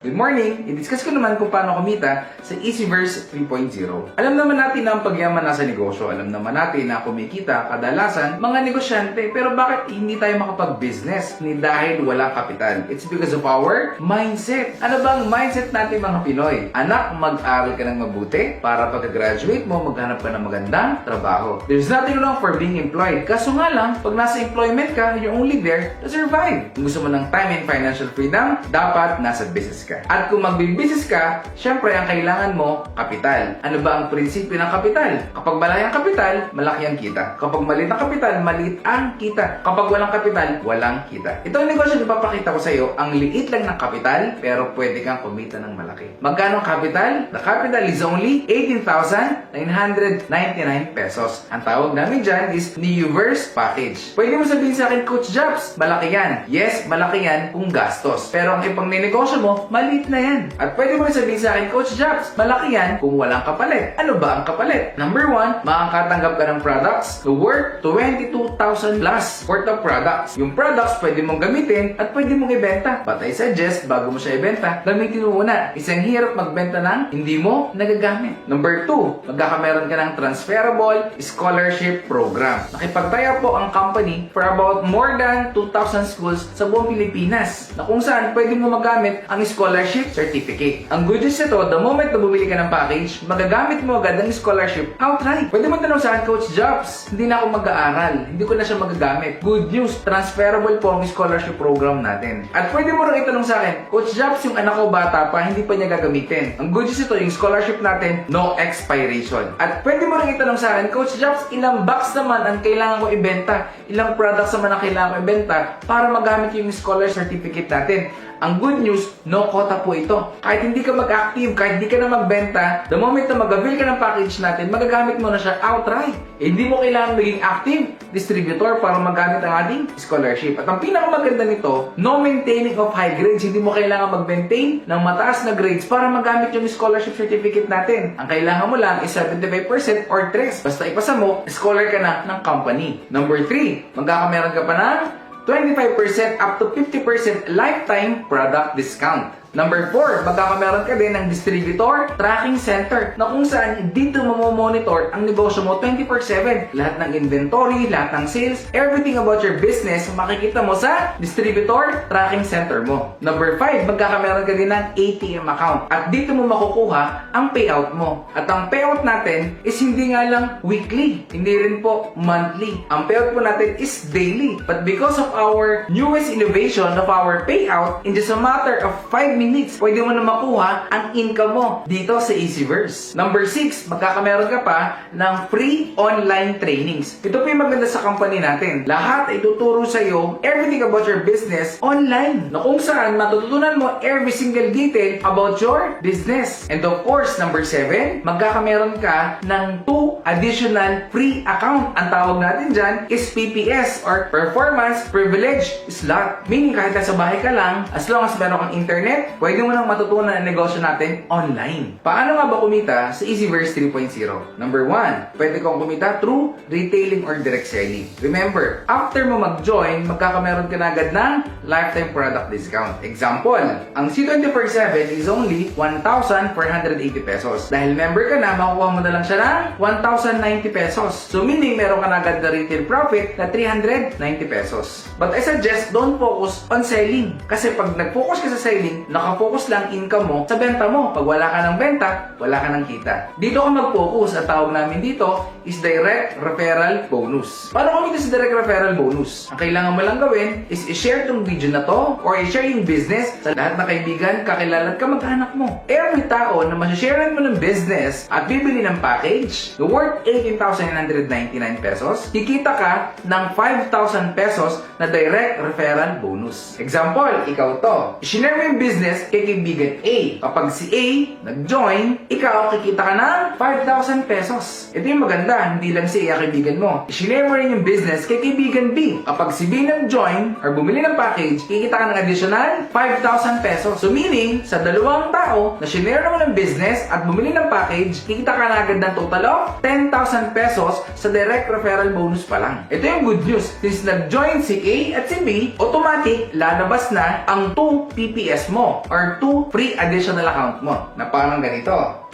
Good morning! I-discuss ko naman kung paano kumita sa Easyverse 3.0. Alam naman natin na ang pagyaman nasa negosyo. Alam naman natin na kumikita kadalasan mga negosyante. Pero bakit hindi tayo makapag-business? Ni dahil walang kapital. It's because of our mindset. Ano ba ang mindset natin mga Pinoy? Anak, mag-aral ka ng mabuti para pagka-graduate mo, maghanap ka ng magandang trabaho. There's nothing wrong for being employed. Kaso nga lang, pag nasa employment ka, you're only there to survive. Kung gusto mo ng time and financial freedom, dapat nasa business ka. At kung magbi-business ka, syempre ang kailangan mo, kapital. Ano ba ang prinsipyo ng kapital? Kapag malaki ang kapital, malaki ang kita. Kapag maliit ang kapital, maliit ang kita. Kapag walang kapital, walang kita. Ito ang negosyo na ipapakita ko sa iyo, ang liit lang ng kapital, pero pwede kang kumita ng malaki. Magkano ang kapital? The capital is only 18,999 pesos. Ang tawag namin dyan is Newverse Package. Pwede mo sabihin sa akin, Coach Jobs, malaki yan. Yes, malaki yan kung gastos. Pero ang ipang ninegosyo mo, maliit na yan. At pwede mo rin sabihin sa akin, Coach Jobs, malaki yan kung walang kapalit. Ano ba ang kapalit? Number 1, makakatanggap ka ng products na worth 22,000 plus worth of products. Yung products, pwede mong gamitin at pwede mong ibenta. But I suggest, bago mo siya ibenta, gamitin mo muna. Isang hirap magbenta ng hindi mo nagagamit. Number 2, magkakameron ka ng transferable scholarship program. Nakipagtaya po ang company for about more than 2,000 schools sa buong Pilipinas na kung saan pwede mo magamit ang scholarship certificate. Ang good news nito, the moment na bumili ka ng package, magagamit mo agad ang scholarship outright. Pwede mo tanong sa akin, Coach Jobs, hindi na ako mag-aaral. Hindi ko na siya magagamit. Good news, transferable po ang scholarship program natin. At pwede mo rin itanong sa akin, Coach Jobs, yung anak ko bata pa, hindi pa niya gagamitin. Ang good news nito, yung scholarship natin, no expiration. At pwede mo rin itanong sa akin, Coach Jobs, ilang box naman ang kailangan ko ibenta? Ilang products naman ang kailangan ko ibenta para magamit yung scholar certificate natin? Ang good news, no quota po ito. Kahit hindi ka mag-active, kahit hindi ka na magbenta, the moment na mag-avail ka ng package natin, magagamit mo na siya outright. Hindi mo kailangan maging active distributor para magamit ang ating scholarship. At ang pinakamaganda nito, no maintaining of high grades. Hindi mo kailangan mag-maintain ng mataas na grades para magamit yung scholarship certificate natin. Ang kailangan mo lang is 75% or 3. Basta ipasa mo, scholar ka na ng company. Number 3, magkakameron ka pa ng 25% up to 50% lifetime product discount. Number 4, magkakameron ka din ng distributor tracking center na kung saan dito mo monitor ang negosyo mo 24/7. Lahat ng inventory, lahat ng sales, everything about your business makikita mo sa distributor tracking center mo. Number 5, magkakameron ka din ng ATM account at dito mo makukuha ang payout mo. At ang payout natin is hindi nga lang weekly, hindi rin po monthly. Ang payout po natin is daily. But because of our newest innovation of our payout, in just a matter of 5 minutes, pwede mo na makuha ang income mo dito sa Easyverse. Number 6, magkakameron ka pa ng free online trainings. Ito po yung maganda sa company natin. Lahat ay tuturo sa iyo everything about your business online. Na kung saan matututunan mo every single detail about your business. And of course, number 7, magkakameron ka ng 2 additional free account. Ang tawag natin dyan is PPS or Performance Privilege Slot. Meaning kahit nasa bahay ka lang, as long as meron kang internet, pwede mo nang matutunan ang negosyo natin online. Paano nga ba kumita sa Easyverse 3.0? Number 1, pwede kang kumita through retailing or direct selling. Remember, after mo mag-join, magkakameron ka na agad ng lifetime product discount. Example, ang C24/7 is only 1,480 pesos. Dahil member ka na, makukuha mo na lang siya ng 1,090 pesos. So meaning, meron ka na agad na retail profit na 390 pesos. But I suggest, don't focus on selling. Kasi pag nag-focus ka sa selling, nakafocus lang income mo sa benta mo. Pag wala ka ng benta, wala ka ng kita. Dito ka mag-focus. Ang tawag namin dito is direct referral bonus. Paano kumita sa direct referral bonus? Ang kailangan mo lang gawin is i-share tong video na to or i-share yung business sa lahat ng kaibigan, kakilala at kamag-anak mo. Every tao na masasharean mo ng business at bibili ng package na worth 18,999 pesos, kikita ka ng 5,000 pesos na direct referral bonus. Example, ikaw to. I-share mo yung business kay kaibigan A. Kapag si A nag-join, ikaw kikita ka ng 5,000 pesos. Ito yung maganda, hindi lang si A kaibigan mo. I-share mo rin yung business kay kaibigan B. Kapag si B nag-join or bumili ng package, kikita ka ng additional 5,000 pesos. So meaning, sa dalawang tao na shinare mo ng business at bumili ng package, kikita ka na agad ng total of 10,000 pesos sa direct referral bonus pa lang. Ito yung good news. Since nag-join si A at si B, automatic lalabas na ang 2 PPS mo. mo or 2 free additional account mo na parang ganito.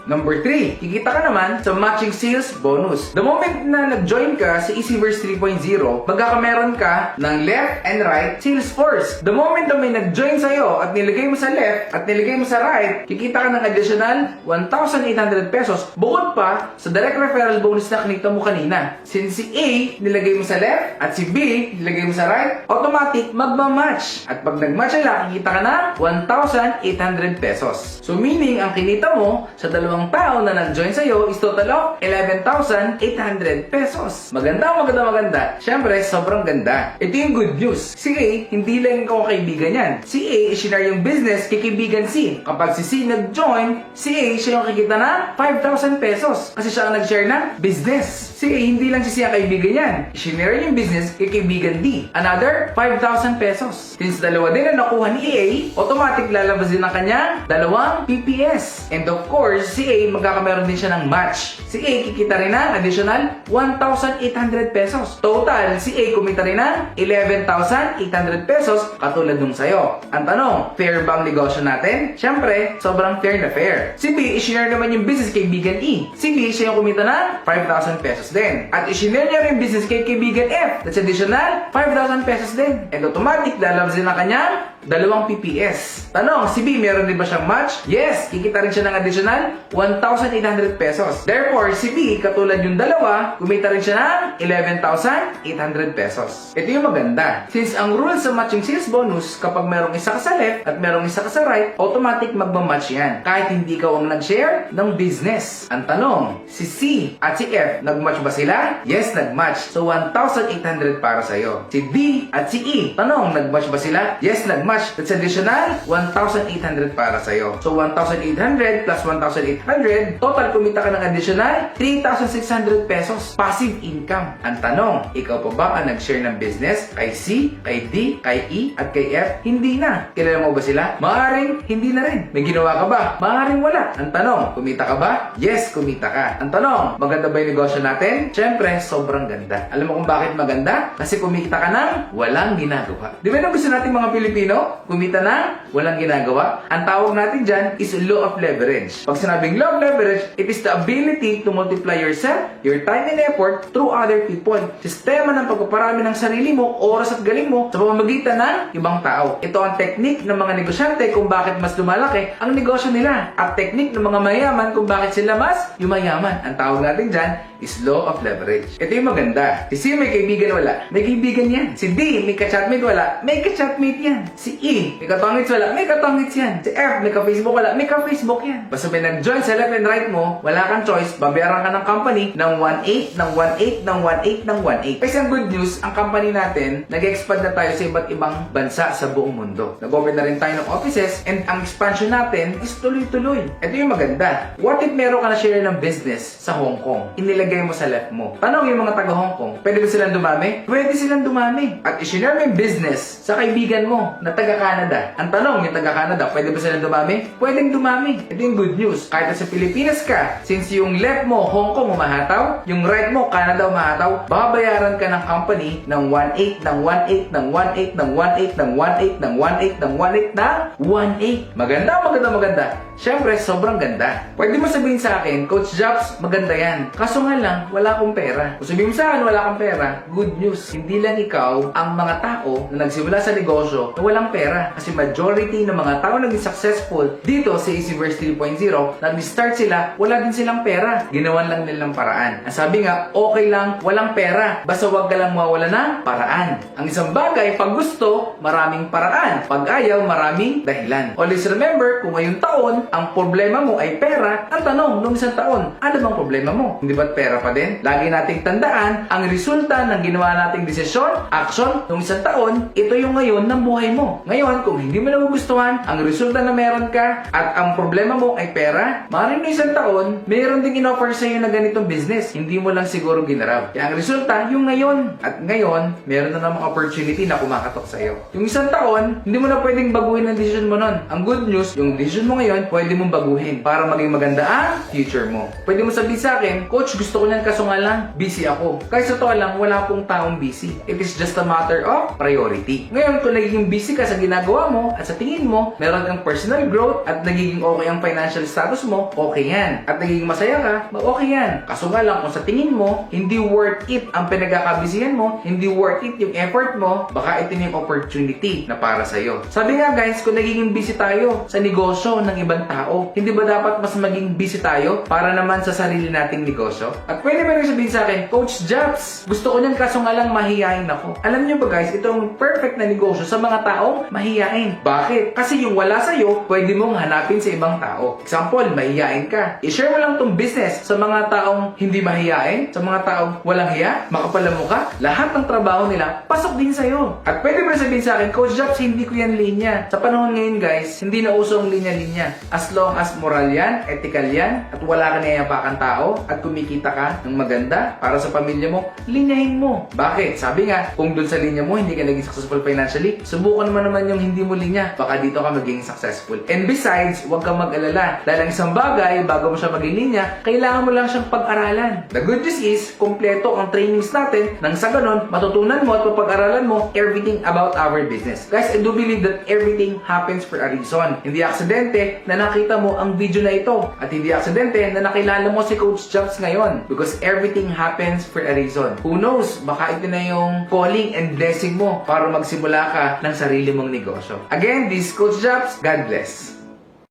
Number 3, kikita ka naman sa matching sales bonus. The moment na nag-join ka sa Easyverse 3.0, magkakameron ka ng left and right sales force. The moment na may nag-join sa'yo at nilagay mo sa left at nilagay mo sa right, kikita ka ng additional 1,800 pesos bukod pa sa direct referral bonus na kinita mo kanina. Since si A nilagay mo sa left at si B nilagay mo sa right, automatic magmamatch. At pag nag-match sila, kikita ka ng 1,800 pesos. So meaning, ang kinita mo sa dalawang tao na nag-join sa'yo is total of 11,800 pesos. Maganda. Siyempre, sobrang ganda. Ito yung good news. Si A, hindi lang ikaw kaibigan yan. Si A, i-share yung business kay kaibigan C. Kapag si C nag-join, si A, siya yung kikita na 5,000 pesos. Kasi siya ang nag-share ng business. Si A, hindi lang si C ang kaibigan yan. I-share yung business kay kaibigan D. Another 5,000 pesos. Since dalawa din na nakuha ni A, automatic lalabas din ang kanyang dalawang PPS. And of course, si A, magkakameron din siya ng match. Si A, kikita rin ng additional 1,800 pesos. Total, si A, kumita rin ng 11,800 pesos katulad nung sa'yo. Ang tanong, fair bang negosyo natin? Siyempre, sobrang fair na fair. Si B, i-share naman yung business kay kaibigan E. Si B, siya yung kumita ng 5,000 pesos din. At i-share niya rin yung business kay kaibigan F. That's additional 5,000 pesos din. And automatic, lalabas din ang kanyang dalawang PPS. Tanong, si B, meron din ba siyang match? Yes, kikita rin siya ng additional 1,800 pesos. Therefore, si B, katulad yung dalawa, kumita rin siya ng 11,800 pesos. Ito yung maganda. Since ang rule sa matching sales bonus, kapag merong isa ka sa left at merong isa ka sa right, automatic magmamatch yan. Kahit hindi ikaw ang nag-share ng business. Ang tanong, si C at si F, nag-match ba sila? Yes, nag-match. So, 1,800 para sa'yo. Si D at si E, tanong, nag-match ba sila? Yes, nag-match. That's additional 1,800 para sa'yo. So, 1,800 plus 1,800, total kumita ka ng additional 3,600 pesos passive income. Ang tanong, ikaw pa ba ang nag-share ng business kay C, kay D, kay E, at kay F? Hindi na. Kilala mo ba sila? Maaring hindi na rin. May ginawa ka ba? Maaring wala. Ang tanong, kumita ka ba? Yes, kumita ka. Ang tanong, maganda ba yung negosyo natin? Siyempre, sobrang ganda. Alam mo kung bakit maganda? Kasi kumita ka ng walang ginagawa. Di ba na gusto natin mga Pilipino? Kumita ng walang ginagawa? Ang tawag natin dyan is law of leverage. Pag sinabing law of leverage, it is the ability to multiply yourself, your time and effort through other people. Sistema ng pagpaparami ng sarili mo, oras at galing mo sa pamamagitan ng ibang tao. Ito ang technique ng mga negosyante kung bakit mas lumalaki ang negosyo nila. At technique ng mga mayaman kung bakit sila mas yumayaman. Ang tawag natin dyan is law of leverage. Ito yung maganda. Si C may kaibigan wala, may kaibigan yan. Si D may ka-chatmate wala, may ka-chatmate yan. Si E may ka-tongits wala, may ka-tongits yan. Si F may ka-Facebook wala, may ka-Facebook yan. Basta may nag-join sa left and right mo, wala kang choice, babayaran ka ng company ng 1.8, ng 1.8, ng 1.8, ng 1.8. Kasi ang good news, ang company natin, nag-expand na tayo sa iba't ibang bansa sa buong mundo. Nag-open na rin tayo ng offices and ang expansion natin is tuloy-tuloy. Ito yung maganda. What if meron ka na share ng business sa Hong Kong? Inilagay mo sa left mo. Tanong yung mga taga Hong Kong, pwede ba silang dumami? Pwede silang dumami. At i-share mo yung business sa kaibigan mo na taga Canada. Ang tanong, yung taga Canada, pwede ba silang dumami? Pwedeng dumami. Ito yung good news. Kahit sa Pilipinas ka, since yung left mo, Hong Kong umahataw, yung right mo, Canada umahataw, babayaran ka ng company ng 1.8, ng 1.8, ng 1.8, ng 1.8, ng 1.8, ng 1.8, ng 1.8, ng 1.8. Maganda. Siyempre, sobrang ganda. Pwede mo sabihin sa akin, Coach Jobs, maganda yan. Kaso nga lang, wala akong pera. Kung sabihin mo sa akin, wala akong pera, good news. Hindi lang ikaw ang mga tao na nagsimula sa negosyo na walang pera. Kasi majority ng mga tao naging successful dito sa Easyverse 3.0, nag-start sila, wala din silang pera. Ginawan lang nilang paraan. Ang sabi nga, okay lang, walang pera. Basta wag ka lang mawala ng paraan. Ang isang bagay, pag gusto, maraming paraan. Pag ayaw, maraming dahilan. Always remember, kung ngayong taon, ang problema mo ay pera, ang tanong, nung isang taon, ano bang problema mo? Hindi ba't pera pa din? Lagi nating tandaan, ang resulta ng ginawa nating desisyon, action, nung isang taon, ito yung ngayon ng buhay mo. Ngayon, kung hindi mo nagugustuhan, ang resulta na meron ka, at ang problema mo ay pera, maaaring nung isang taon, meron ding in-offer sa'yo na ganitong business. Hindi mo lang siguro ginarap. Kaya ang resulta, yung ngayon. At ngayon, meron na namang opportunity na kumakatok sa'yo. Yung isang taon, hindi mo na pwedeng baguhin ang decision mo nun. Ang good news, yung decision mo ngayon, pwede mong baguhin para maging maganda ang future mo. Pwede mo sabihin sa akin, Coach, gusto ko niyan kaso nga lang, busy ako. Kasi sa totoo lang, wala pong taong busy. It is just a matter of priority. Ngayon, kung naging busy ka sa ginagawa mo at sa tingin mo, meron kang personal growth at nagiging okay ang financial status mo, okay yan. At nagiging masaya ka, okay yan. Kaso nga lang, kung sa tingin mo, hindi worth it ang pinagkakabisihan mo, hindi worth it yung effort mo, baka ito yung opportunity na para sa'yo. Sabi nga guys, kung nagiging busy tayo sa negosyo ng ibang tao, hindi ba dapat mas maging busy tayo para naman sa sarili nating negosyo? At pwede ba rin sabihin sa akin, Coach Jobs, gusto ko niyan kaso nga lang mahihain ako. Alam niyo ba guys, itong perfect na negosyo sa mga taong mahihain. Bakit? Kasi yung wala sa'yo, pwede mong hanapin sa ibang tao. Example, mahihain ka. I-share mo lang tong business sa mga taong hindi mahihain, sa mga taong walang hiya, makapal ang mukha, lahat ng trabaho nila, pasok din sa'yo. At pwede ba sabihin sa akin, Coach Jobs, hindi ko yan linya. Sa panahon ngayon guys, hindi na uso ang linya-linya. As long as moral yan, ethical yan, at wala ka nayayapakan tao, at kumikita ka ng maganda para sa pamilya mo, linyahin mo. Bakit? Sabi nga, kung dun sa linya mo, hindi ka naging successful financially, subukan naman yung hindi mo linya. Baka dito ka maging successful. And besides, huwag kang mag-alala. Dahil ang isang bagay, bago mo siya maging linya, kailangan mo lang siyang pag-aralan. The good news is, kompleto ang trainings natin nang sa ganun, matutunan mo at mapag-aralan mo everything about our business. Guys, I do believe that everything happens for a reason. Hindi aksidente na nakita mo ang video na ito. At hindi aksidente na nakilala mo si Coach Jobs ngayon. Because everything happens for a reason. Who knows, baka ito na yung calling and blessing mo para magsimula ka ng sarili mong negosyo. Again, this is Coach Jobs. God bless.